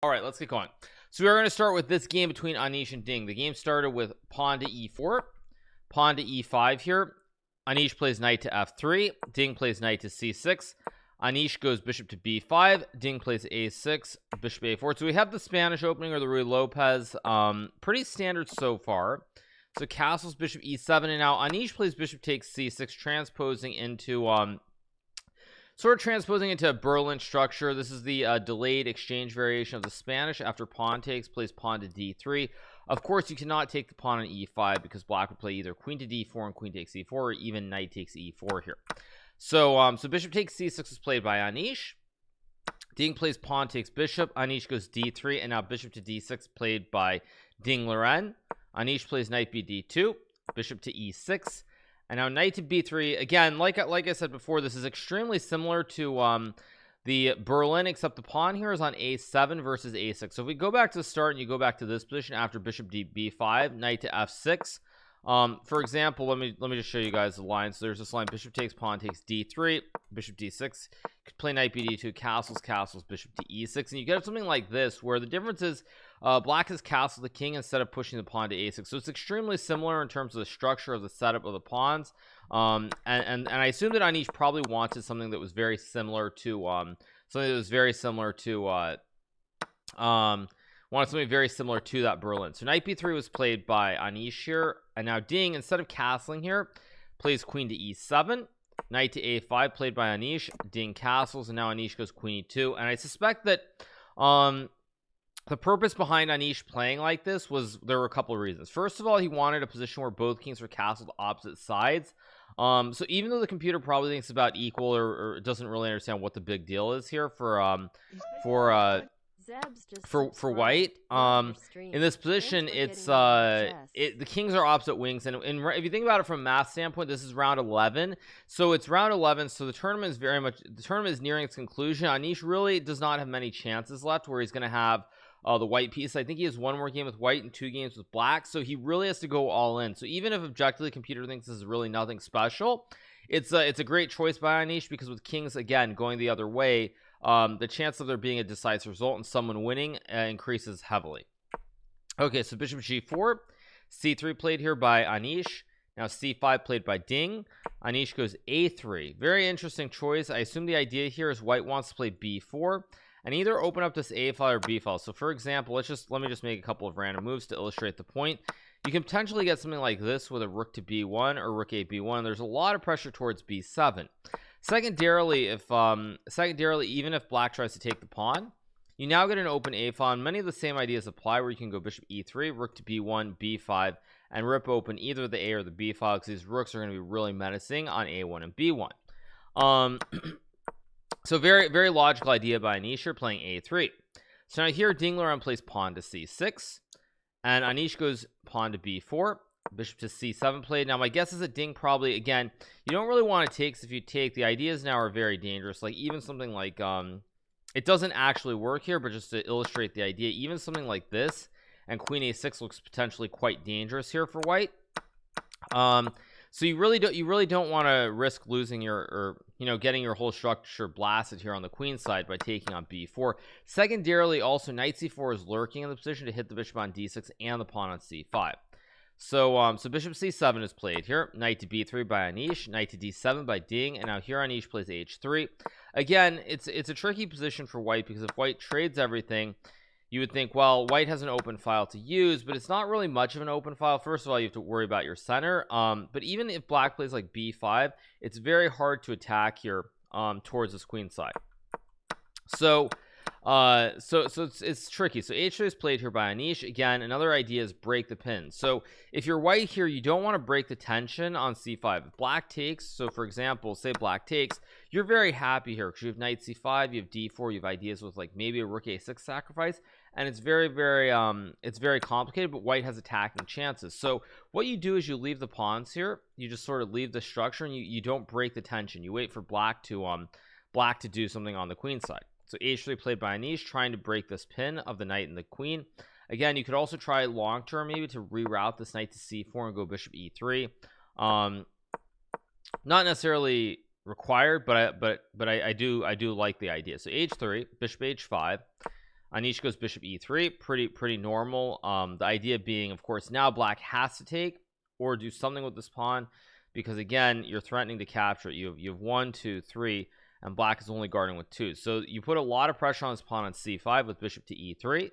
All right, let's get going. So we're going to start with this game between Anish and Ding. The game started with pawn to e4, pawn to e5 here. Anish plays knight to f3, Ding plays knight to c6. Anish goes bishop to b5, Ding plays a6, bishop a4. So we have the Spanish opening or the Ruy Lopez, pretty standard so far. So castles, bishop e7, and now Anish plays bishop takes c6, transposing into a Berlin structure. This is the delayed exchange variation of the Spanish. After pawn takes, plays pawn to d3. Of course, you cannot take the pawn on e5 because black would play either queen to d4 and queen takes e4, or even knight takes e4 here. So bishop takes c6 is played by Anish. Ding plays pawn takes bishop. Anish goes d3, and now bishop to d6 played by Ding Liren. Anish plays knight bd2, bishop to e6. And now knight to b3. Again, like I said before, this is extremely similar to the Berlin, except the pawn here is on a7 versus a6. So if we go back to the start and you go back to this position after bishop b5, knight to f6. For example, let me just show you guys the line. So there's this line: bishop takes, pawn takes d3, bishop d6. Could play knight bd2, castles, bishop to e6, and you get something like this, where the difference is black has castled the king instead of pushing the pawn to a6. So it's extremely similar in terms of the structure of the setup of the pawns. And I assume that Anish probably wanted something that was very similar to wanted something very similar to that Berlin. So knight b3 was played by Anish here, and now Ding, instead of castling here, plays queen to e7. Knight to a5 played by Anish. Ding castles, and now Anish goes queen e2. And I suspect that the purpose behind Anish playing like this was, there were a couple of reasons. First of all, he wanted a position where both kings were castled opposite sides. So even though the computer probably thinks about equal or doesn't really understand what the big deal is here for white, in this position, it's the kings are opposite wings, and if you think about it from a math standpoint, this is round 11. So it's round 11, so the tournament is nearing its conclusion. Anish really does not have many chances left where he's going to have the white piece. I think he has one more game with white and 2 games with black, so he really has to go all in. So even if objectively the computer thinks this is really nothing special, it's a great choice by Anish, because with kings again going the other way, the chance of there being a decisive result and someone winning increases heavily. Okay, so bishop g4, c3 played here by Anish. Now c5 played by Ding. Anish goes a3. Very interesting choice. I assume the idea here is white wants to play b4 and either open up this a file or b file. So for example, let me just make a couple of random moves to illustrate the point. You can potentially get something like this with a rook to b1 or rook a b1. There's a lot of pressure towards b7. Secondarily, even if black tries to take the pawn, you now get an open a file. Many of the same ideas apply, where you can go bishop e3, rook to b1, b5, and rip open either the a or the b file, because these rooks are going to be really menacing on a1 and b1. So very logical idea by Anish playing a3. So now here Ding Liren plays pawn to c6, and Anish goes pawn to b4, bishop to c7 played. Now my guess is that Ding probably, again, you don't really want to take, because if you take, the ideas now are very dangerous. Like even something like it doesn't actually work here, but just to illustrate the idea, even something like this and queen a6 looks potentially quite dangerous here for white. So you really don't want to risk losing getting your whole structure blasted here on the queen side by taking on b4. Secondarily, also knight c4 is lurking in the position to hit the bishop on d6 and the pawn on c5. So bishop c7 is played here. Knight to b3 by Anish, knight to d7 by Ding, and now here Anish plays h3. Again, it's a tricky position for white, because if white trades everything, you would think, well, white has an open file to use, but it's not really much of an open file. First of all, you have to worry about your center. But even if black plays like b5, it's very hard to attack here towards this queen side. So it's tricky. So h3 is played here by Anish. Again, another idea is break the pin. So if you're white here, you don't want to break the tension on c5. If black takes, so for example, say black takes, you're very happy here because you have knight c5, you have d4, you have ideas with like maybe a rook a6 sacrifice, and it's very complicated, but white has attacking chances. So what you do is you leave the pawns here, you just sort of leave the structure, and you don't break the tension. You wait for black to do something on the queen side. So h3 played by Anish, trying to break this pin of the knight and the queen. Again, you could also try long term maybe to reroute this knight to c4 and go bishop e3. Not necessarily required, but I do like the idea. So h3, bishop h5, Anish goes bishop e3, pretty normal. The idea being, of course, now black has to take or do something with this pawn, because again, you're threatening to capture it. You have 1, 2, 3, and black is only guarding with 2. So you put a lot of pressure on this pawn on c5 with bishop to e3.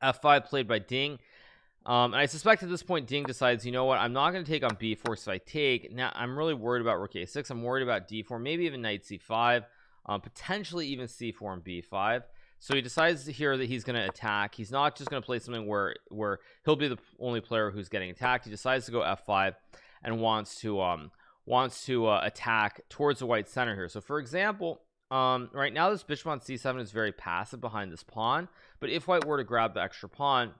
f5 played by Ding. And I suspect at this point Ding decides, you know what, I'm not going to take on b4, so I take. Now I'm really worried about rook a6. I'm worried about d4, maybe even knight c5, potentially even c4 and b5. So he decides here that he's going to attack. He's not just going to play something where he'll be the only player who's getting attacked. He decides to go f5 and wants to attack towards the white center here. So for example, right now this bishop on c7 is very passive behind this pawn, but if white were to grab the extra pawn,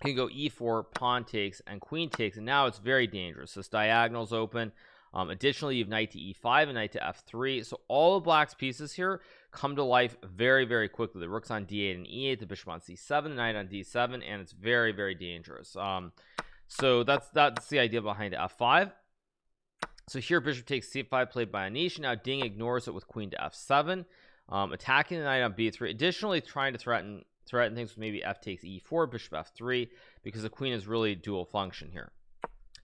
he can go e4, pawn takes, and queen takes, and now it's very dangerous. This diagonal's open. Additionally, you have knight to e5 and knight to f3. So all of black's pieces here come to life very quickly. The rook's on d8 and e8, the bishop on c7, the knight on d7, and it's very dangerous. So that's the idea behind f5. So here bishop takes c5 played by Anish. Now Ding ignores it with queen to f7, attacking the knight on b3. Additionally, trying to threaten things with maybe f takes e4, bishop f3, because the queen is really dual function here.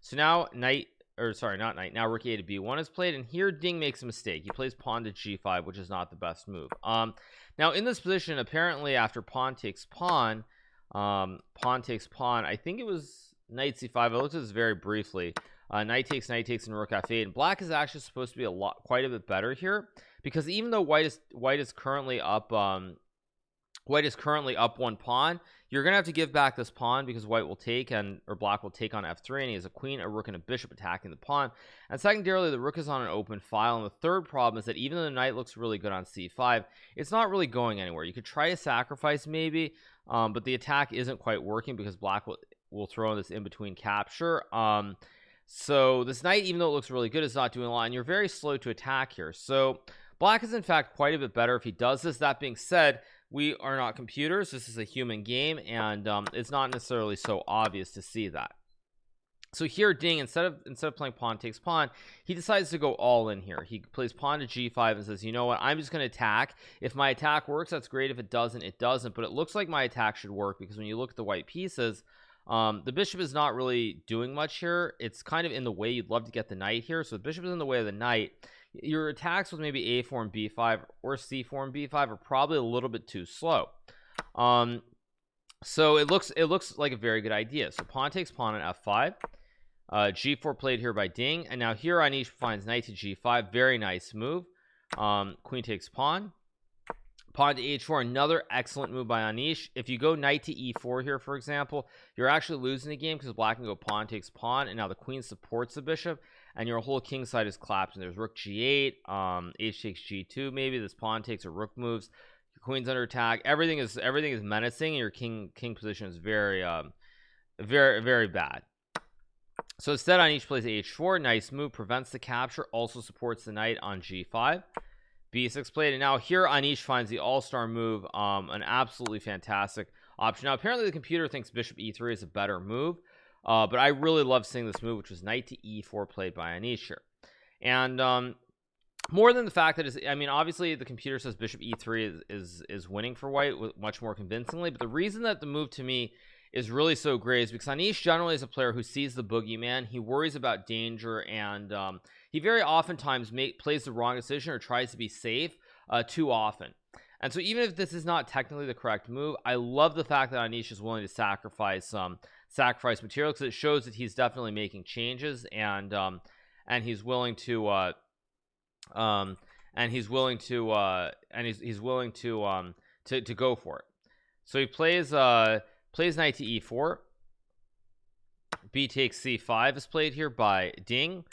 So now now rook a to b1 is played, and here Ding makes a mistake. He plays pawn to g5, which is not the best move. Now in this position, apparently after pawn takes pawn, I think it was knight c5. I looked at this very briefly. Knight takes, and rook f8, and black is actually supposed to be quite a bit better here, because even though white is currently up 1 pawn, you're gonna have to give back this pawn, because white will take or black will take on f3, and he has a queen, a rook, and a bishop attacking the pawn. And secondarily, the rook is on an open file, and the third problem is that even though the knight looks really good on c5, it's not really going anywhere. You could try to sacrifice maybe, but the attack isn't quite working, because black will throw in this in between capture. So this knight, even though it looks really good, is not doing a lot, and you're very slow to attack here. So black is in fact quite a bit better if he does this. That being said, we are not computers. This is a human game, and it's not necessarily so obvious to see that. So here Ding, instead of playing pawn takes pawn, he decides to go all in here. He plays pawn to g5 and says, you know what, I'm just going to attack. If my attack works, that's great. If it doesn't, it doesn't. But it looks like my attack should work, because when you look at the white pieces, the bishop is not really doing much here. It's kind of in the way. You'd love to get the knight here, so the bishop is in the way of the knight. Your attacks with maybe a4 and b5 or c4 and b5 are probably a little bit too slow. So it looks like a very good idea. So pawn takes pawn on f5, g4 played here by Ding, and now here Anish finds knight to g5. Very nice move. Queen takes pawn to h4, another excellent move by Anish. If you go knight to e4 here, for example, you're actually losing the game, because black can go pawn takes pawn, and now the queen supports the bishop, and your whole king side is collapsed. And there's rook g8, h takes g2, maybe this pawn takes or rook moves, your queen's under attack. Everything is menacing, and your king position is very bad. So instead Anish plays h4. Nice move, prevents the capture, also supports the knight on g5. b6 played, and now here Anish finds the all-star move, an absolutely fantastic option. Now apparently the computer thinks bishop e3 is a better move, but I really love seeing this move, which was knight to e4 played by Anish here. And more than the fact that I mean, obviously the computer says bishop e3 is winning for white much more convincingly, but the reason that the move to me is really so great is because Anish generally is a player who sees the boogeyman. He worries about danger, and he very oftentimes plays the wrong decision or tries to be safe too often. And so even if this is not technically the correct move, I love the fact that Anish is willing to sacrifice material, because it shows that he's definitely making changes, and he's willing to to go for it. So he plays knight to e4. B takes c5 is played here by Ding.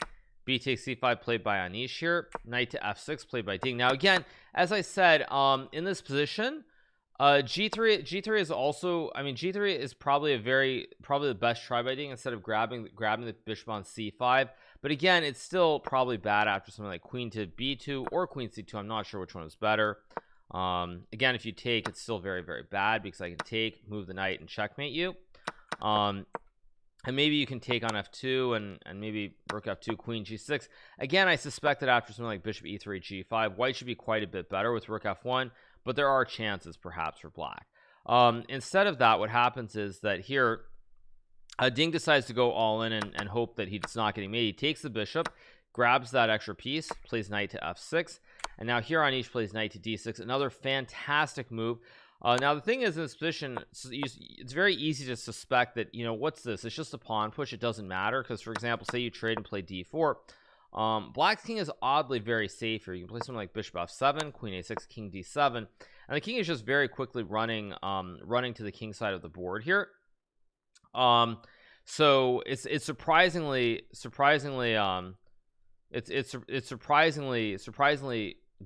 B takes c5 played by Anish here. Knight to f6 played by Ding. Now again, as I said, in this position, g3 is also, I mean, g3 is probably the best try by Ding, instead of grabbing the bishop on c5. But again, it's still probably bad after something like queen to b2 or queen c2. I'm not sure which one is better. Again, if you take, it's still very bad, because I can take, move the knight, and checkmate you. And maybe you can take on f2 and maybe rook f2, queen g6. Again, I suspect that after something like bishop e3 g5, white should be quite a bit better with rook f1, but there are chances perhaps for black. Instead of that, what happens is that here Ding decides to go all in and hope that he's not getting made. He takes the bishop, grabs that extra piece, plays knight to f6, and now here Anish plays knight to d6. Another fantastic move. Now the thing is, in this position, it's very easy to suspect that, you know, what's this? It's just a pawn push. It doesn't matter because, for example, say you trade and play d4. Black's king is oddly very safe here. You can play something like bishop f7, queen a6, king d7, and the king is just very quickly running to the king side of the board here. So it's surprisingly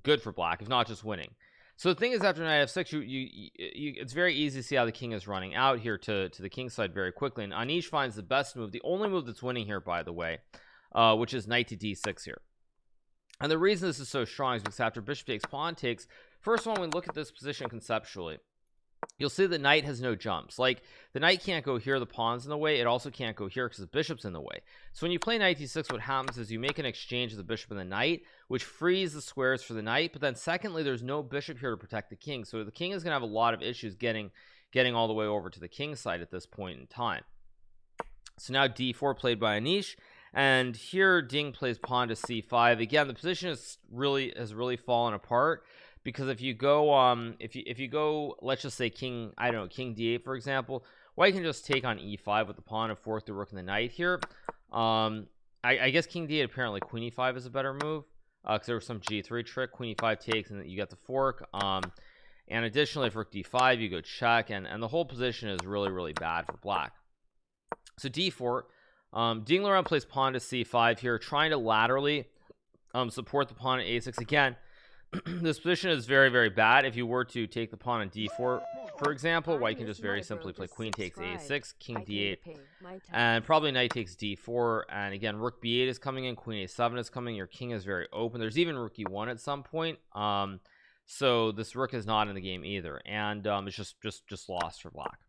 good for black, if not just winning. So the thing is, after knight f6, it's very easy to see how the king is running out here to the king side very quickly, and Anish finds the best move, the only move that's winning here, by the way, which is knight to d6 here. And the reason this is so strong is because after bishop takes, pawn takes, first of all, when we look at this position conceptually, you'll see the knight has no jumps. Like, the knight can't go here, the pawn's in the way. It also can't go here because the bishop's in the way. So when you play knight d6, what happens is you make an exchange of the bishop and the knight, which frees the squares for the knight. But then secondly, there's no bishop here to protect the king, so the king is going to have a lot of issues getting all the way over to the king side at this point in time. So now d4 played by Anish, and here Ding plays pawn to c5. Again, the position has really fallen apart, because if you go if you go, let's just say king, I don't know, king d8 for example, white can just take on e5 with the pawn and fork the rook and the knight here. I guess king d8, apparently queen e5 is a better move, because there was some g3 trick. Queen e5 takes and you get the fork, and additionally if rook d5 you go check, and the whole position is really bad for black. So d4, Liren plays pawn to c5 here, trying to laterally support the pawn at a6. Again, this position is very bad. If you were to take the pawn on d4, for example, white can just very simply play queen takes a6, king d8, and probably knight takes d4. And again, rook b8 is coming in, queen a7 is coming. Your king is very open. There's even rook e1 at some point. So this rook is not in the game either, and it's just lost for black.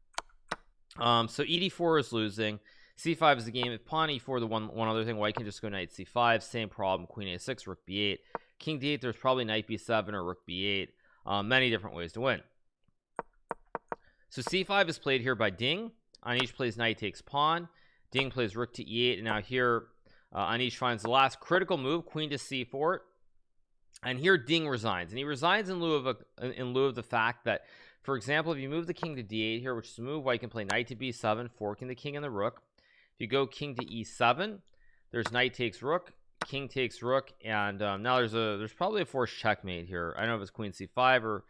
So ed4 is losing. c5 is the game. If pawn e4, the one other thing, white can just go knight c5, same problem, queen a6, rook b8, king d8. There's probably knight b7 or rook b8. Many different ways to win. So c5 is played here by Ding. Anish plays knight takes pawn. Ding plays rook to e8, and now here Anish finds the last critical move, queen to c4, and here Ding resigns, and he resigns in lieu of the fact that, for example, if you move the king to d8 here, which is a move, white can play knight to b7, forking the king and the rook. If you go king to e7, there's knight takes rook, king takes rook, and now there's probably a forced checkmate here. I don't know if it's queen c5 or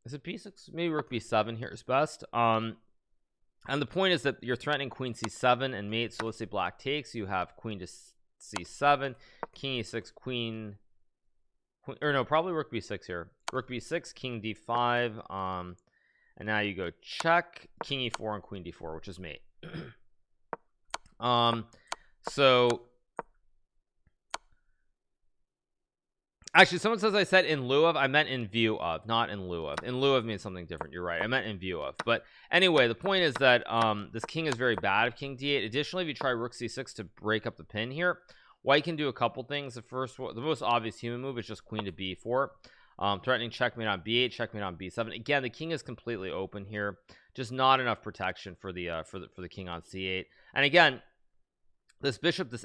is it b6? Maybe rook b7 here is best. And the point is that you're threatening queen c7 and mate. So let's say black takes, you have queen to c7, king e6, queen, or no, probably rook b6 here, rook b6, king d5, and now you go check, king e4 and queen d4, which is mate. So actually, someone says I said in lieu of. I meant in view of, not in lieu of. In lieu of means something different. You're right, I meant in view of. But anyway, the point is that this king is very bad of king d8. Additionally, if you try rook c6 to break up the pin here, white can do a couple things. The most obvious human move is just queen to b4, threatening checkmate on b8, checkmate on b7. Again, the king is completely open here, just not enough protection for the king on c8. And again, this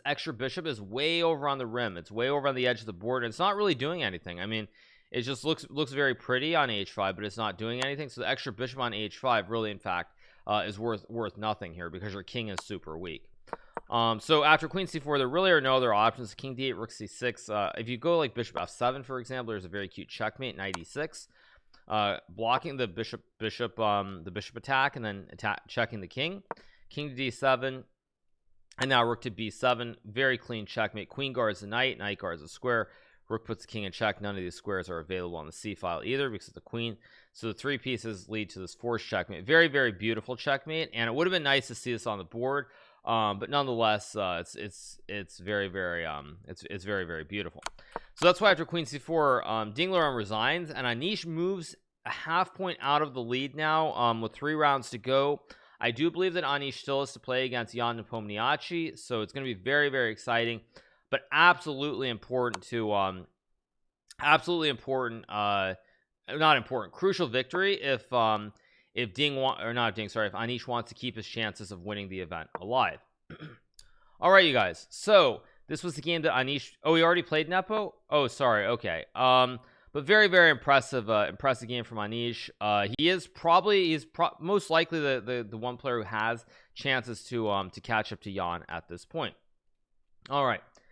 extra bishop is way over on the rim. It's way over on the edge of the board, and it's not really doing anything. I mean, it just looks very pretty on h5, but it's not doing anything. So the extra bishop on h5 really, in fact, is worth nothing here because your king is super weak. So after queen c4, there really are no other options. King d8, rook c6. If you go like bishop f7, for example, there's a very cute checkmate, knight e6, blocking the bishop attack, and then checking the king. King to d7. And now rook to b7, very clean checkmate. Queen guards the knight, knight guards the square, rook puts the king in check. None of these squares are available on the c file either because of the queen. So the three pieces lead to this forced checkmate. Very beautiful checkmate, and it would have been nice to see this on the board, but nonetheless, it's very beautiful. So that's why after queen c4, Liren resigns, and Anish moves a half point out of the lead now, with 3 rounds to go. I do believe that Anish still has to play against Jan Nepomniachtchi, so it's going to be very exciting, but absolutely important to absolutely important, not important, crucial victory if Ding or not Ding, sorry, if Anish wants to keep his chances of winning the event alive. All right, you guys, so this was the game that Anish, oh, he already played Nepo, oh, sorry, okay, but very, very impressive impressive game from Anish. He's most likely the one player who has chances to catch up to Jan at this point. All right,